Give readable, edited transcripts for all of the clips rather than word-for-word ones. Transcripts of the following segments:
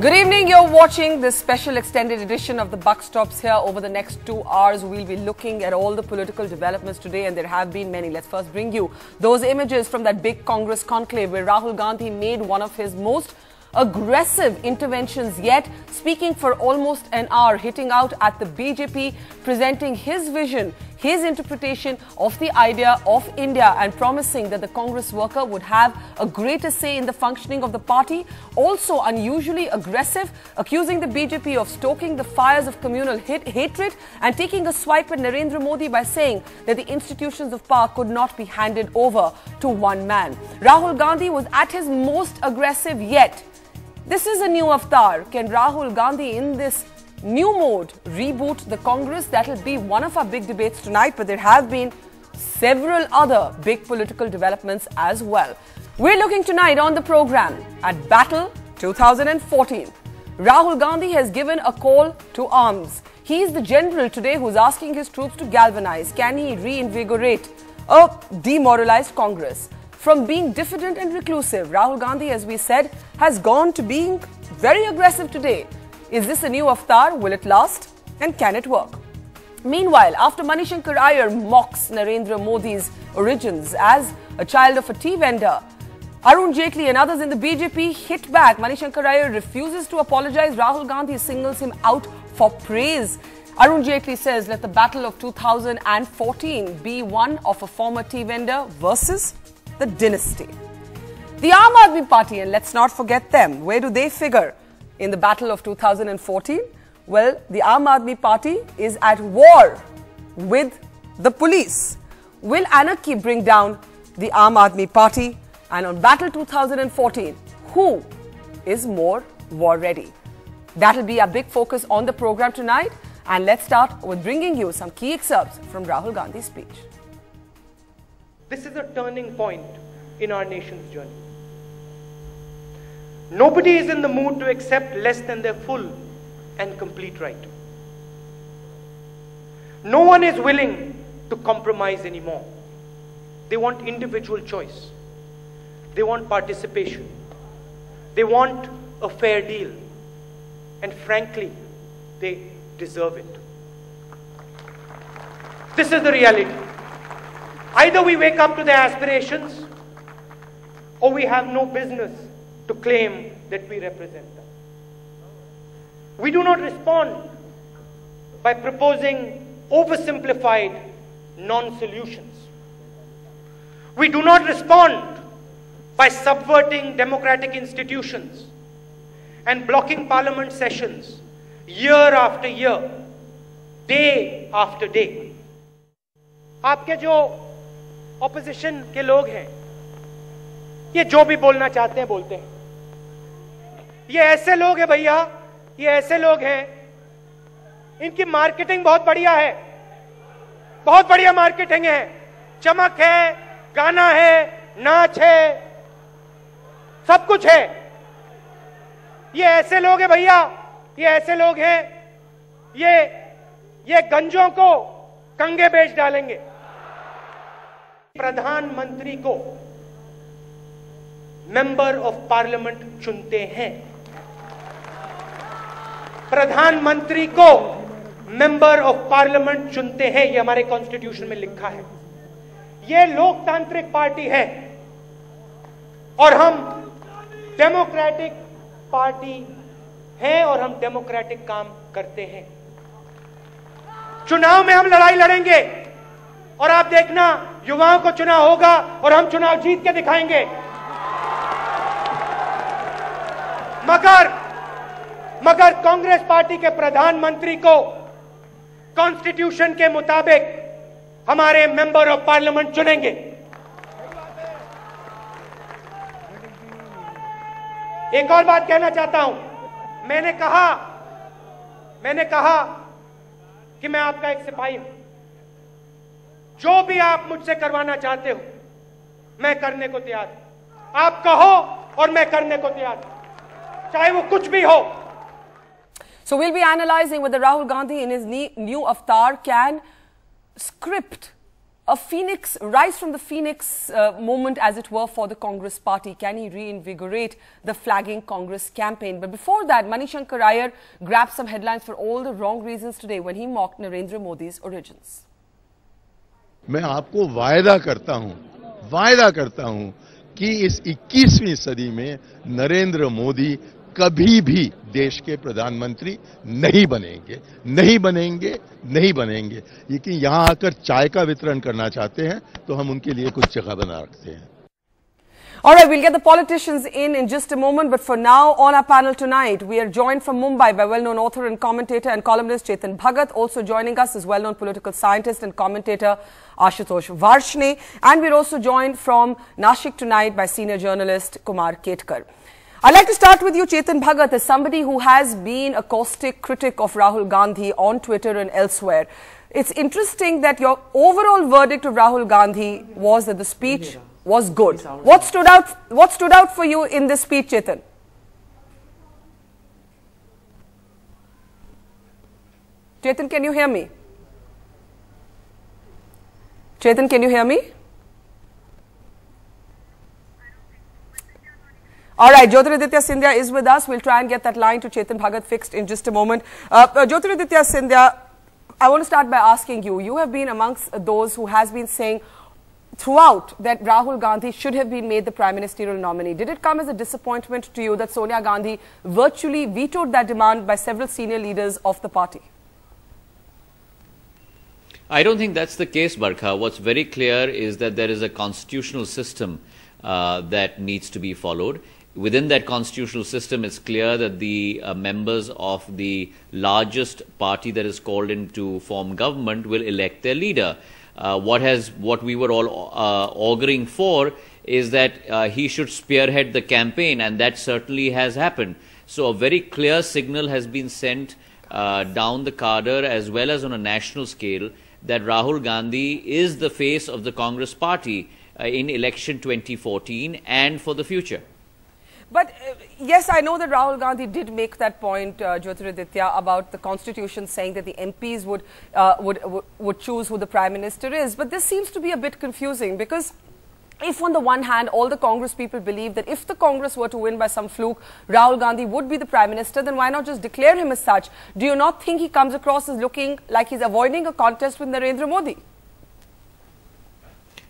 Good evening, you're watching this special extended edition of The Buck Stops Here. Over the next 2 hours, we'll be looking at all the political developments today, and there have been many. Let's first bring you those images from that big Congress conclave where Rahul Gandhi made one of his most aggressive interventions yet, speaking for almost an hour, hitting out at the BJP, presenting his vision, his interpretation of the idea of India, and promising that the Congress worker would have a greater say in the functioning of the party. Also unusually aggressive, accusing the BJP of stoking the fires of communal hatred and taking a swipe at Narendra Modi by saying that the institutions of power could not be handed over to one man. Rahul Gandhi was at his most aggressive yet. This is a new avatar. Can Rahul Gandhi in this new mode reboot the Congress? That will be one of our big debates tonight, but there have been several other big political developments as well. We're looking tonight on the program at Battle 2014. Rahul Gandhi has given a call to arms. He is the general today who's asking his troops to galvanize. Can he reinvigorate a demoralized Congress? From being diffident and reclusive, Rahul Gandhi, as we said, has gone to being very aggressive today. Is this a new avatar? Will it last? And can it work? Meanwhile, after Manishankar Iyer mocks Narendra Modi's origins as a child of a tea vendor, Arun Jaitley and others in the BJP hit back. Manishankar Iyer refuses to apologize. Rahul Gandhi singles him out for praise. Arun Jaitley says, let the battle of 2014 be one of a former tea vendor versus the dynasty. The Aam Aadmi Party, and let's not forget them, where do they figure in the battle of 2014? Well, the Aam Aadmi Party is at war with the police. Will anarchy bring down the Aam Aadmi Party? And on battle 2014, who is more war ready? That'll be our big focus on the program tonight. And let's start with bringing you some key excerpts from Rahul Gandhi's speech. This is a turning point in our nation's journey. Nobody is in the mood to accept less than their full and complete right. No one is willing to compromise anymore. They want individual choice. They want participation. They want a fair deal. And frankly, they deserve it. This is the reality. Either we wake up to their aspirations, or we have no business to claim that we represent them. We do not respond by proposing oversimplified non-solutions. We do not respond by subverting democratic institutions and blocking parliament sessions year after year, day after day. आपके जो opposition के लोग हैं, ये जो भी बोलना चाहते हैं बोलते हैं। ये ऐसे लोग हैं भैया, ये ऐसे लोग हैं, इनकी मार्केटिंग बहुत बढ़िया है, बहुत बढ़िया मार्केटिंग है, चमक है, गाना है, नाच है, सब कुछ है। ये ऐसे लोग हैं भैया, ये ऐसे लोग हैं, ये गंजों को कंगे बेच डालेंगे। प्रधानमंत्री को मेंबर ऑफ पार्लियामेंट चुनते हैं। प्रधानमंत्री को मेंबर ऑफ पार्लियामेंट चुनते हैं, ये हमारे कॉन्स्टिट्यूशन में लिखा है। ये लोकतांत्रिक पार्टी है और हम डेमोक्रेटिक पार्टी हैं और हम डेमोक्रेटिक काम करते हैं। चुनाव में हम लड़ाई लड़ेंगे और आप देखना युवाओं को चुनाव होगा और हम चुनाव जीत के दिखाएंगे। मगर कांग्रेस पार्टी के प्रधानमंत्री को कॉन्स्टिट्यूशन के मुताबिक हमारे मेंबर ऑफ पार्लियामेंट चुनेंगे। एक और बात कहना चाहता हूं। मैंने कहा कि मैं आपका एक सिपाही हूं। जो भी आप मुझसे करवाना चाहते हो, मैं करने को तैयार हूं। आप कहो और मैं करने को तैयार हूं, चाहे वो कुछ भी हो। So we'll be analyzing whether Rahul Gandhi in his new avatar can script a phoenix, rise from the phoenix moment, as it were, for the Congress party? Can he reinvigorate the flagging Congress campaign? But before that, Manishankar Iyer grabbed some headlines for all the wrong reasons today when he mocked Narendra Modi's origins. मैं आपको वायदा करता हूं कि इस 21वीं सदी में नरेंद्र मोदी कभी भी देश के प्रधानमंत्री नहीं बनेंगे। लेकिन यहां आकर चाय का वितरण करना चाहते हैं तो हम उनके लिए कुछ जगह बना रखते हैं। All right, we'll get the politicians in just a moment, but for now, on our panel tonight, we are joined from Mumbai by well-known author and commentator and columnist Chetan Bhagat. Also joining us is well-known political scientist and commentator Ashutosh Varshne. And we're also joined from Nashik tonight by senior journalist Kumar Ketkar. I'd like to start with you, Chetan Bhagat, as somebody who has been a caustic critic of Rahul Gandhi on Twitter and elsewhere. It's interesting that your overall verdict of Rahul Gandhi was that the speech was good. What stood out for you in this speech, Chetan? Chetan, can you hear me? Chetan, can you hear me? All right, Jyotiraditya Scindia is with us. We'll try and get that line to Chetan Bhagat fixed in just a moment. Jyotiraditya Scindia, I want to start by asking you. You have been amongst those who has been saying throughout that Rahul Gandhi should have been made the prime ministerial nominee. Did it come as a disappointment to you that Sonia Gandhi virtually vetoed that demand by several senior leaders of the party? I don't think that's the case, Barkha. What's very clear is that there is a constitutional system that needs to be followed. Within that constitutional system, it's clear that the members of the largest party that is called in to form government will elect their leader. What we were all auguring for is that he should spearhead the campaign, and that certainly has happened. So a very clear signal has been sent down the cadre as well as on a national scale that Rahul Gandhi is the face of the Congress party in election 2014 and for the future. But yes, I know that Rahul Gandhi did make that point, Jyotiraditya, about the constitution saying that the MPs would choose who the prime minister is. But this seems to be a bit confusing, because if on the one hand all the Congress people believe that if the Congress were to win by some fluke, Rahul Gandhi would be the prime minister, then why not just declare him as such? Do you not think he comes across as looking like he's avoiding a contest with Narendra Modi?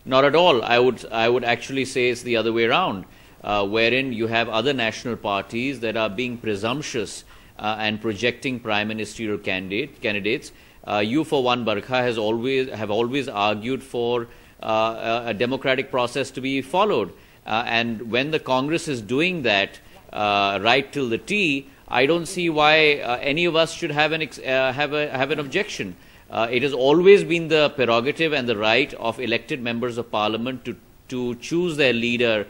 Not at all. I would actually say it's the other way around. Wherein you have other national parties that are being presumptuous and projecting prime ministerial candidates. You, for one, Barkha, have always argued for a democratic process to be followed. And when the Congress is doing that right till the T, I don't see why any of us should have an objection. It has always been the prerogative and the right of elected members of parliament to choose their leader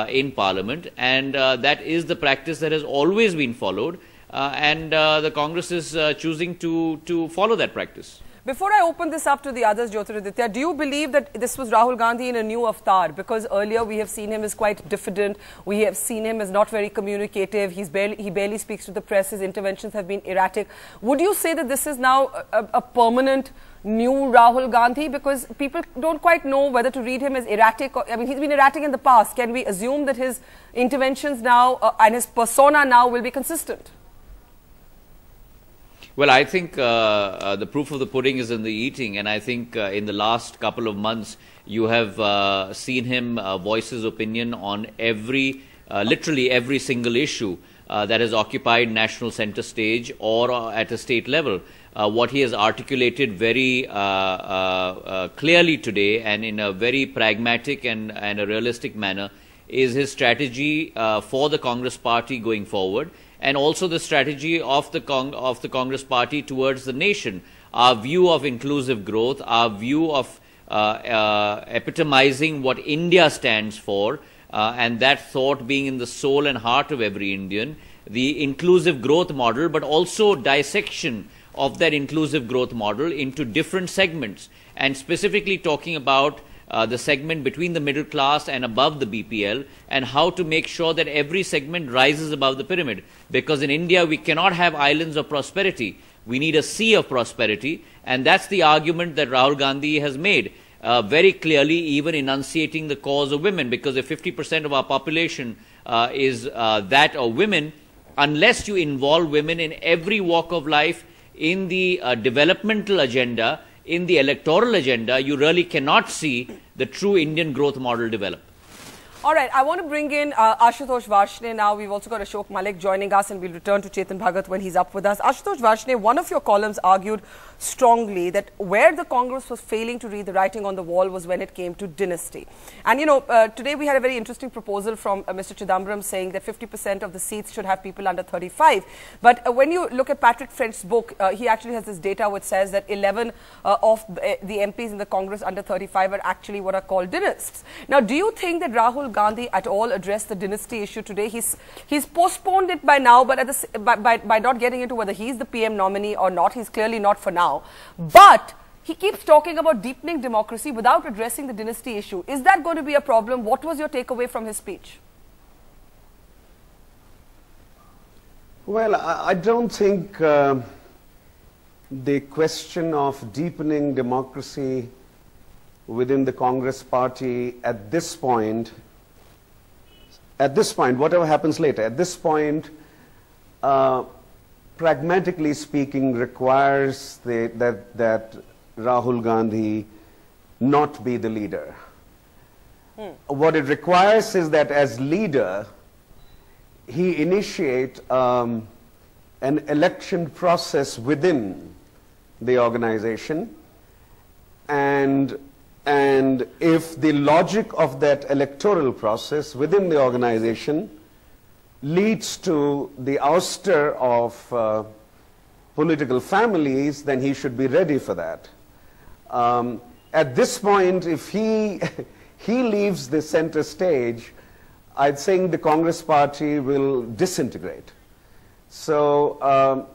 in Parliament, and that is the practice that has always been followed, and the Congress is choosing to follow that practice. Before I open this up to the others, Jyotiraditya, do you believe that this was Rahul Gandhi in a new avatar? Because earlier we have seen him as quite diffident, we have seen him as not very communicative, he barely speaks to the press, his interventions have been erratic. Would you say that this is now a permanent new Rahul Gandhi? Because people don't quite know whether to read him as erratic. I mean, he's been erratic in the past. Can we assume that his interventions now and his persona now will be consistent? Well, I think the proof of the pudding is in the eating, and I think in the last couple of months you have seen him voice his opinion on literally every single issue that has occupied national center stage or at a state level. What he has articulated very clearly today and in a very pragmatic and a realistic manner is his strategy for the Congress party going forward, and also the strategy of the Congress party towards the nation. Our view of inclusive growth, our view of epitomizing what India stands for, and that thought being in the soul and heart of every Indian, the inclusive growth model, but also dissection of that inclusive growth model into different segments, and specifically talking about the segment between the middle class and above the BPL, and how to make sure that every segment rises above the pyramid. Because in India, we cannot have islands of prosperity. We need a sea of prosperity, and that's the argument that Rahul Gandhi has made. very clearly even enunciating the cause of women, because if 50% of our population is that of women, unless you involve women in every walk of life, in the developmental agenda, in the electoral agenda, you really cannot see the true Indian growth model develop. All right, I want to bring in Ashutosh Varshney now. We've also got Ashok Malik joining us, and we'll return to Chetan Bhagat when he's up with us. Ashutosh Varshney, one of your columns argued strongly that where the Congress was failing to read the writing on the wall was when it came to dynasty. And, you know, today we had a very interesting proposal from Mr. Chidambaram saying that 50% of the seats should have people under 35. But when you look at Patrick French's book, he actually has this data which says that 11 of the MPs in the Congress under 35 are actually what are called dynasts. Now, do you think that Rahul Gandhi at all addressed the dynasty issue today? He's postponed it by now, but at by not getting into whether he's the PM nominee or not, he's clearly not for now. But he keeps talking about deepening democracy without addressing the dynasty issue. Is that going to be a problem? What was your takeaway from his speech? Well, I don't think the question of deepening democracy within the Congress party at this point, whatever happens later, at this point, pragmatically speaking, requires that Rahul Gandhi not be the leader. What it requires is that as leader, he initiate an election process within the organization, and if the logic of that electoral process within the organization leads to the ouster of political families, then he should be ready for that. At this point, if he leaves the center stage, I think the Congress party will disintegrate. So,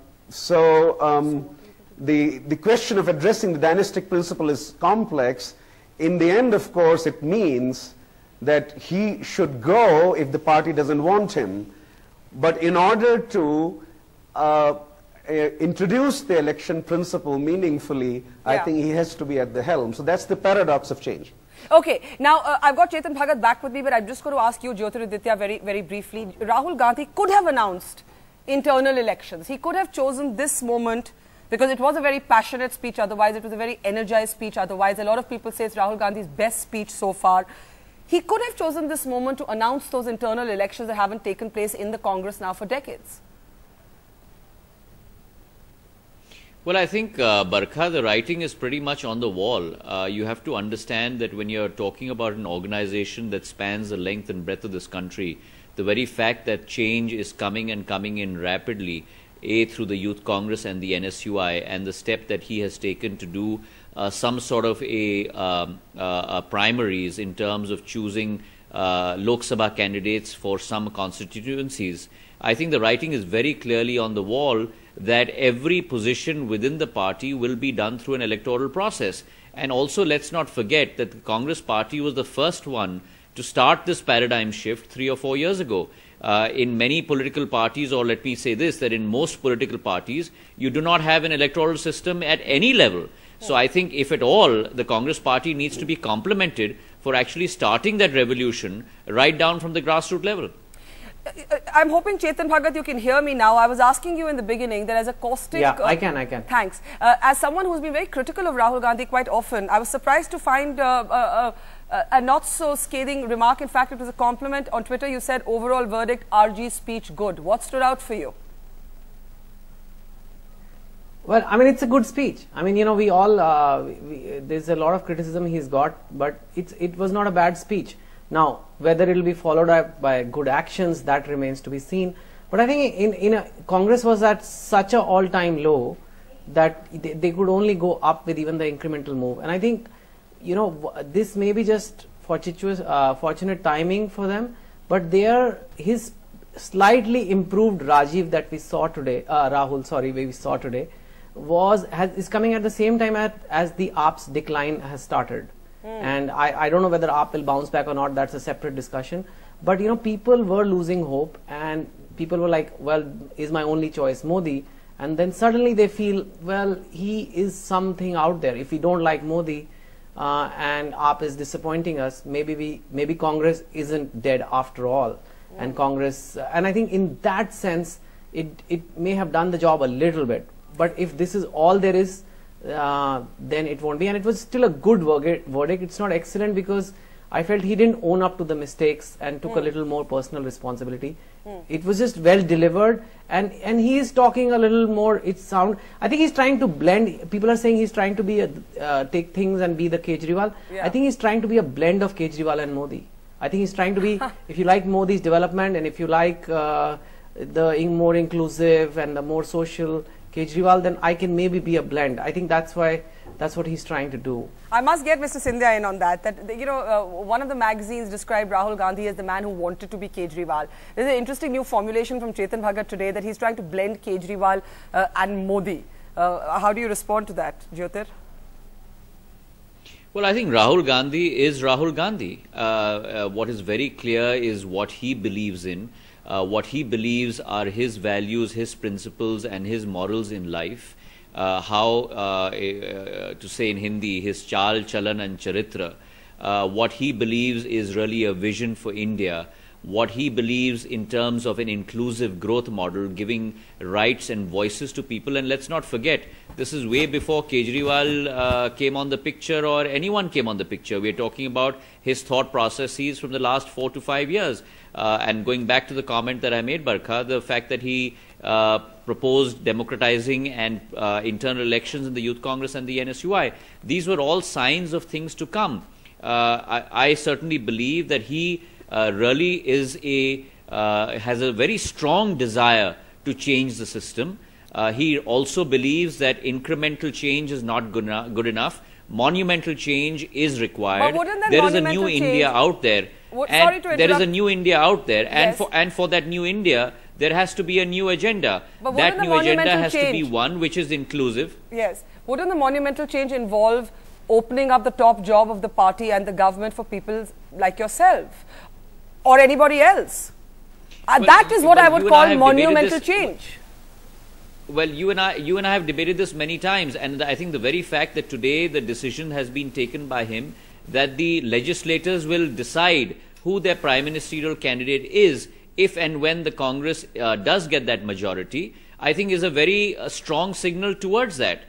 the question of addressing the dynastic principle is complex. In the end, of course, it means that he should go if the party doesn't want him. But in order to introduce the election principle meaningfully, I think he has to be at the helm. So that's the paradox of change. Okay, now I've got Chetan Bhagat back with me, but I'm just going to ask you, Jyotiraditya, very briefly. Rahul Gandhi could have announced internal elections. He could have chosen this moment, because it was a very passionate speech otherwise, it was a very energized speech otherwise. A lot of people say it's Rahul Gandhi's best speech so far. He could have chosen this moment to announce those internal elections that haven't taken place in the Congress now for decades. Well, I think, Barkha, the writing is pretty much on the wall. You have to understand that when you're talking about an organization that spans the length and breadth of this country, the very fact that change is coming in rapidly, through the Youth Congress and the NSUI, and the step that he has taken to do some sort of a primaries in terms of choosing Lok Sabha candidates for some constituencies. I think the writing is very clearly on the wall that every position within the party will be done through an electoral process. And also, let's not forget that the Congress party was the first one to start this paradigm shift 3 or 4 years ago. In many political parties, or let me say this, that in most political parties, you do not have an electoral system at any level. So I think, if at all, the Congress party needs to be complimented for actually starting that revolution right down from the grassroots level. I'm hoping, Chetan Bhagat, you can hear me now. I was asking you in the beginning that as a caustic... Yeah, I can. Thanks. As someone who's been very critical of Rahul Gandhi quite often, I was surprised to find a not so scathing remark. In fact, it was a compliment. On Twitter, you said, overall verdict, RG's speech good. What stood out for you? Well, I mean, it's a good speech. I mean, you know, we all, there's a lot of criticism he's got, but it was not a bad speech. Now, whether it will be followed up by good actions, that remains to be seen. But I think Congress was at such an all-time low that they could only go up with even the incremental move. And I think, you know, this may be just fortunate timing for them, but his slightly improved Rajiv that we saw today, we saw today, is coming at the same time as the AAP's decline has started. And I don't know whether AAP will bounce back or not, that's a separate discussion. But, you know, people were losing hope, and people were like, well, is my only choice Modi? And then suddenly they feel, well, he is something out there. If we don't like Modi, and AAP is disappointing us, maybe Congress isn't dead after all, and Congress, and I think in that sense it may have done the job a little bit, but if this is all there is, then it won't be. And it was still a good verdict. It's not excellent because I felt he didn't own up to the mistakes and took a little more personal responsibility. It was just well delivered, and he is talking a little more. I think he's trying to blend. People are saying he's trying to be take things and be the Kejriwal. I think he's trying to be a blend of Kejriwal and Modi. I think he's trying to be, if you like Modi's development and if you like the more inclusive and the more social Kejriwal, then I can maybe be a blend. I think that's what he's trying to do. I must get Mr. Scindia in on that. One of the magazines described Rahul Gandhi as the man who wanted to be Kejriwal. There's an interesting new formulation from Chetan Bhagat today that he's trying to blend Kejriwal and Modi. How do you respond to that, Jyotir? Well, I think Rahul Gandhi is Rahul Gandhi. What is very clear is what he believes in. What he believes are his values, his principles and his morals in life. To say in Hindi, his chal, chalan and charitra. What he believes is really a vision for India. What he believes in terms of an inclusive growth model, giving rights and voices to people. And let's not forget, this is way before Kejriwal came on the picture or anyone came on the picture. We're talking about his thought processes from the last 4 to 5 years. And going back to the comment that I made, Barkha, the fact that he proposed democratizing and internal elections in the Youth Congress and the NSUI, these were all signs of things to come. I certainly believe that he really is has a very strong desire to change the system. He also believes that incremental change is not good enough. Monumental change is required. There is a new India out there. There is a new India out there, and for that new India, there has to be a new agenda. That new agenda has to be one which is inclusive. Yes. Wouldn't the monumental change involve opening up the top job of the party and the government for people like yourself or anybody else? That is what I would call monumental change. Well, you and I have debated this many times, and I think the very fact that today the decision has been taken by him that the legislators will decide who their prime ministerial candidate is if and when the Congress does get that majority, I think is a very strong signal towards that.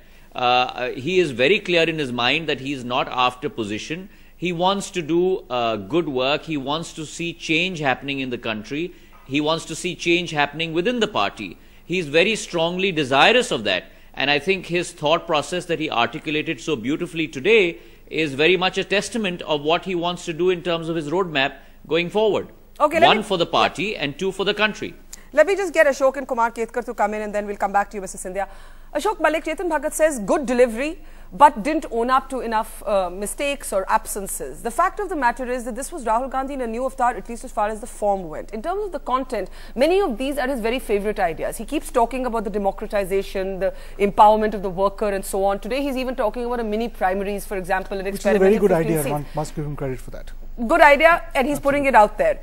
He is very clear in his mind that he is not after position. He wants to do good work. He wants to see change happening in the country. He wants to see change happening within the party. He is very strongly desirous of that. And I think his thought process that he articulated so beautifully today is very much a testament of what he wants to do in terms of his roadmap going forward. Okay, one for the party and two for the country. Let me just get Ashok and Kumar Ketkar to come in and then we'll come back to you, Mr. Scindia. Ashok Malik, Chetan Bhagat says good delivery but didn't own up to enough mistakes or absences. The fact of the matter is that this was Rahul Gandhi in a new avatar, at least as far as the form went. In terms of the content, many of these are his very favorite ideas. He keeps talking about the democratization, the empowerment of the worker and so on. Today he's even talking about a mini primaries, for example, an experiment. Which is a very good idea, one must give him credit for that. Good idea, and he's putting it out there.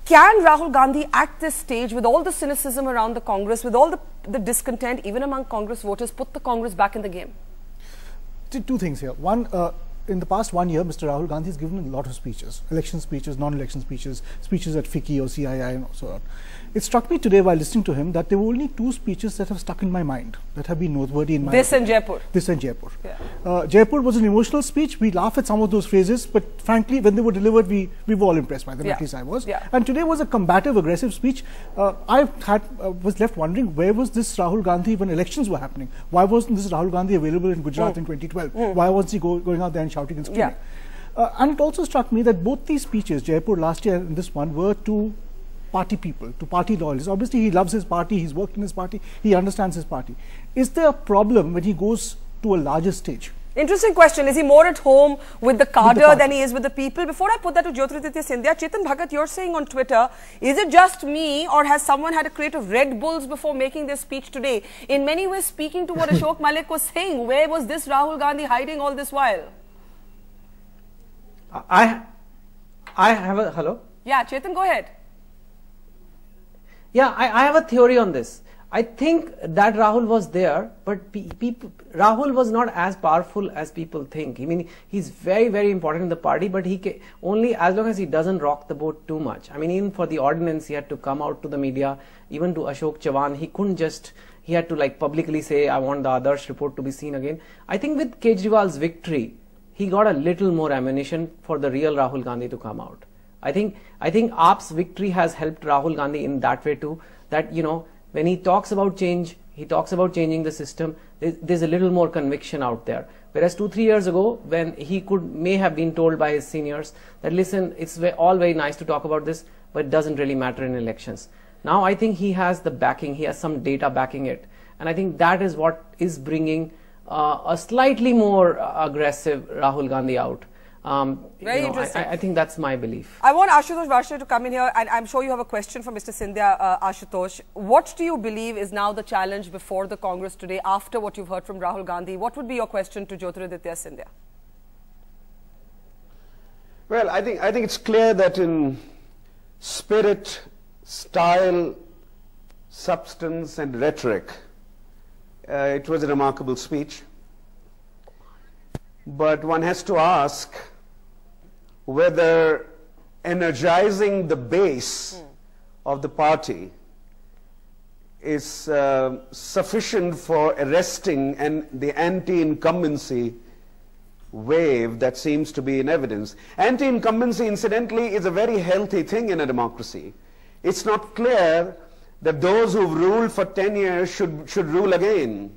Can Rahul Gandhi at this stage, with all the cynicism around the Congress, with all the discontent even among Congress voters, put the Congress back in the game? Two things here. One, in the past 1 year, Mr. Rahul Gandhi has given a lot of speeches, election speeches, non-election speeches, speeches at FICCI or CII and so on. It struck me today while listening to him that there were only 2 speeches that have stuck in my mind, that have been noteworthy in my This and Jaipur. This and Jaipur. Yeah. Jaipur was an emotional speech. We laugh at some of those phrases, but frankly, when they were delivered, we were all impressed by them, at least I was. Yeah. And today was a combative, aggressive speech. I was left wondering, where was this Rahul Gandhi when elections were happening? Why wasn't this Rahul Gandhi available in Gujarat in 2012? Why wasn't he going out there and shouting and screaming? And it also struck me that both these speeches, Jaipur last year and this one, were to party people, to party loyalists. Obviously, he loves his party, he's worked in his party, he understands his party. Is there a problem when he goes to a larger stage? Interesting question. Is he more at home with the cadre than he is with the people? Before I put that to Jyotiraditya Scindia, Chetan Bhagat, you're saying on Twitter, is it just me or has someone had a crate of Red Bulls before making this speech today? In many ways, speaking to what Ashok Malik was saying, where was this Rahul Gandhi hiding all this while? I have a... Hello? Yeah, Chetan, go ahead. Yeah, I have a theory on this. I think that Rahul was there, but Rahul was not as powerful as people think. I mean, he's very, very important in the party, but he only as long as he doesn't rock the boat too much. I mean, even for the ordinance, he had to come out to the media, even to Ashok Chavan. He couldn't just, he had to like publicly say, I want the Adarsh report to be seen again. I think with Kejriwal's victory, he got a little more ammunition for the real Rahul Gandhi to come out. I think AAP's victory has helped Rahul Gandhi in that way too, that, you know, when he talks about change, he talks about changing the system, there's a little more conviction out there. Whereas 2-3 years ago, when he may have been told by his seniors that, listen, it's all very nice to talk about this, but it doesn't really matter in elections. Now I think he has the backing, he has some data backing it. And I think that is what is bringing a slightly more aggressive Rahul Gandhi out. Very interesting. I think that's my belief. I want Ashutosh Varshney to come in here, and I'm sure you have a question for Mr. Scindia, Ashutosh. What do you believe is now the challenge before the Congress today, after what you've heard from Rahul Gandhi? What would be your question to Jyotiraditya Scindia? Well, I think it's clear that in spirit, style, substance, and rhetoric, it was a remarkable speech. But one has to ask whether energizing the base of the party is sufficient for arresting the anti-incumbency wave that seems to be in evidence. Anti-incumbency, incidentally, is a very healthy thing in a democracy. It's not clear that those who've ruled for 10 years should rule again.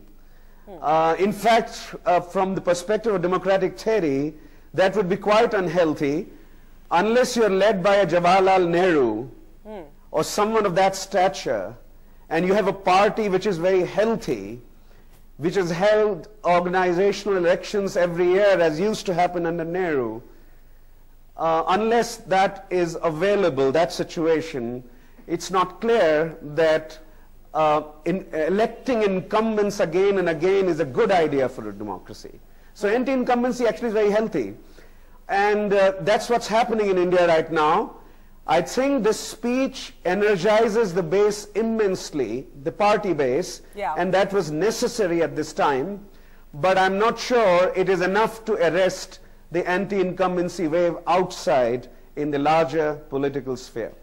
In fact, from the perspective of democratic theory, that would be quite unhealthy unless you're led by a Jawaharlal Nehru or someone of that stature, and you have a party which is very healthy, which has held organizational elections every year as used to happen under Nehru. Unless that is available, that situation, it's not clear that electing incumbents again and again is a good idea for a democracy. So anti-incumbency actually is very healthy. And that's what's happening in India right now. I think this speech energizes the base immensely, the party base, and that was necessary at this time. But I'm not sure it is enough to arrest the anti-incumbency wave outside in the larger political sphere.